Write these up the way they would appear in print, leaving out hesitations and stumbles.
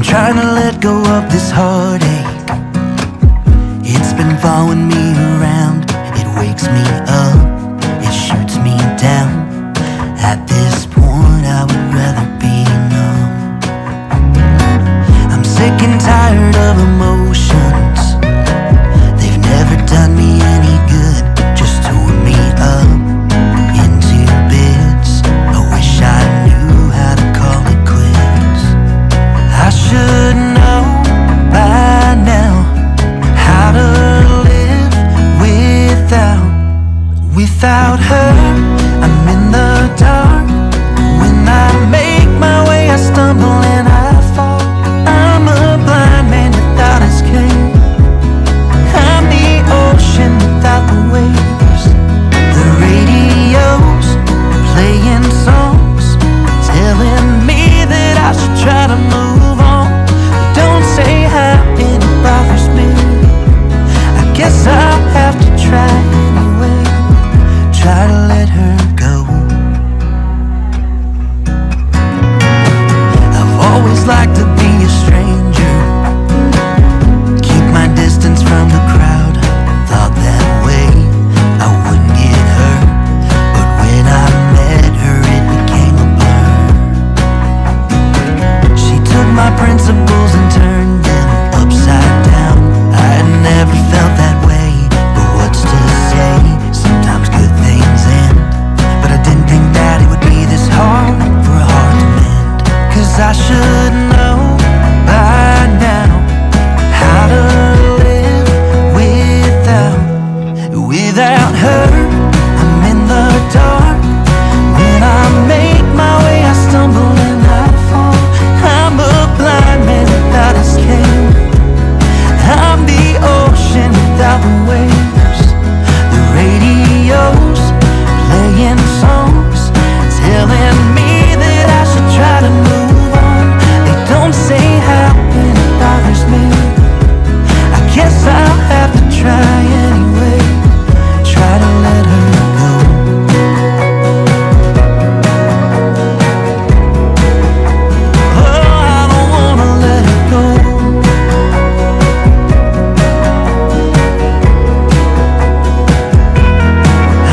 trying to let go of this heartache. It's been following me around. It wakes me up, it shoots me down. At this point I would rather be numb. I'm sick and tired of emotions. They've never done me any good, just tore me up into bits. I wish I knew how to call it quits. I should know by now how to live without her. I'm in the dark. When I make my way, I stumble and I fall. I'm a blind man without escape. I'm the ocean without the waves. The radio's playing songs, telling me that I should try to move on. Don't say how it bothers me. I guess I'll have to try anyway. Try to let her go. I've always liked to be a stranger, keep my distance from the crowd. Thought that way I wouldn't get hurt, but when I met her it became a blur. She took my principles and turned them upside down. I had never felt that way, but what's to say? Sometimes good things end, but I didn't think that it would be this hard for a heart to mend. 'Cause I should know by now how to live without her. I'm in the dark. When I make my way, I stumble and I fall. I'm a blind man without escape. I'm the ocean without the waves. The radio's playing songs, telling me that I should try to move on. They don't say how and it bothers me. I guess I'll have to try anyway. Try to let her go. Oh, I don't wanna let her go.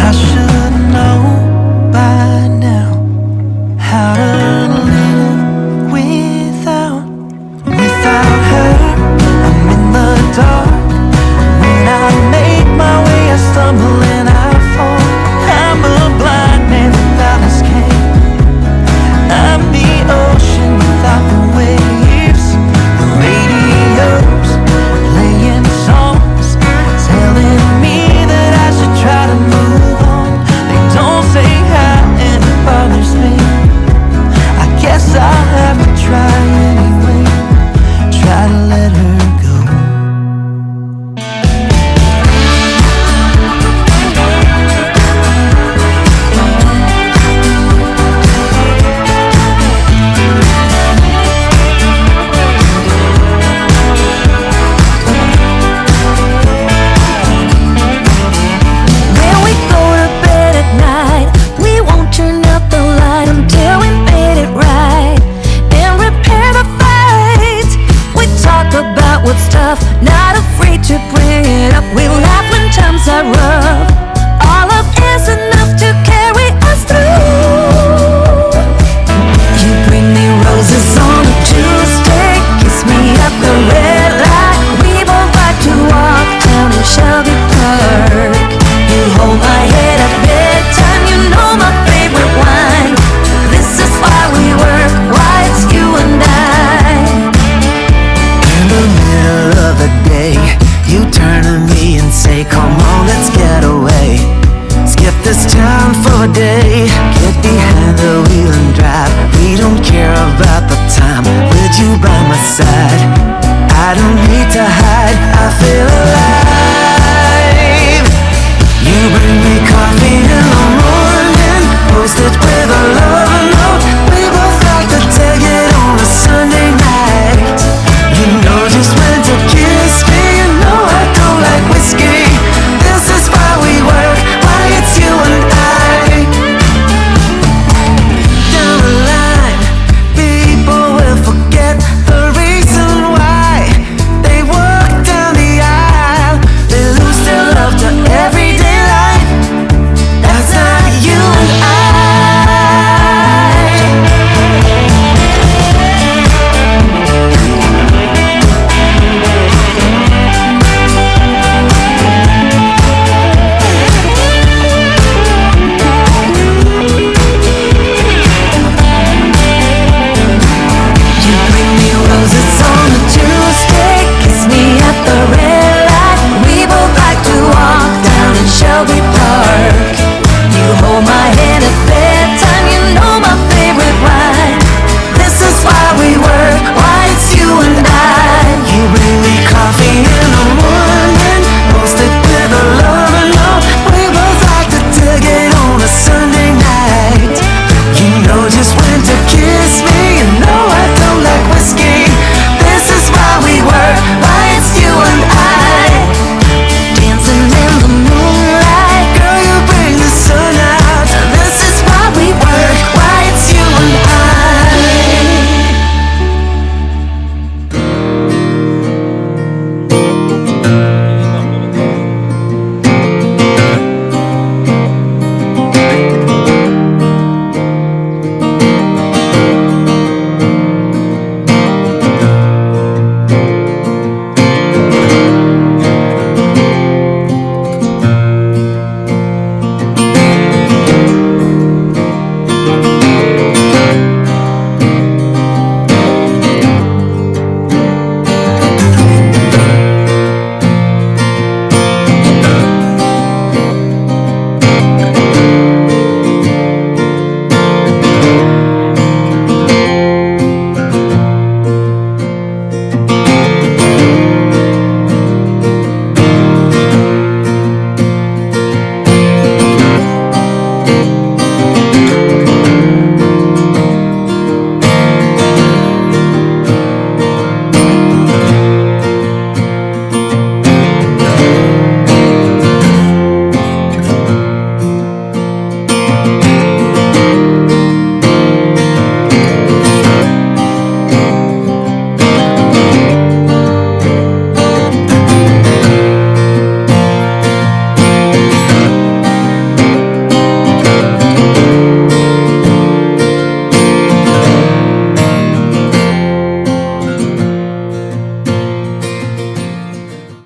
I should know by now how to live without her. I'm in the dark. When I make my way, I stumble and I fall. I'm a blind man without escape. I'm the ocean without the waves. The radio's playing songs, telling me that I should try to move on. They don't say how and it bothers me. I guess I'll have to try anyway. Try to let her go. When we go to bed at night, we won't turn up the light until we made it right and repair the fight. We talk about what's tough, not afraid to bring it up. We laugh when times are rough. All of is enough to carry us through. You bring me roses on a Tuesday, kiss me at the red light. We both like to walk down to Shelby Park. You hold my head at bedtime, you know my favorite wine. This is why we work, why it's you and I. In the middle of the day, you turn to me and say, come on, let's get away. Skip this town for a day. Get behind the wheel and drive. We don't care about the time with you by my side. I don't need to hide.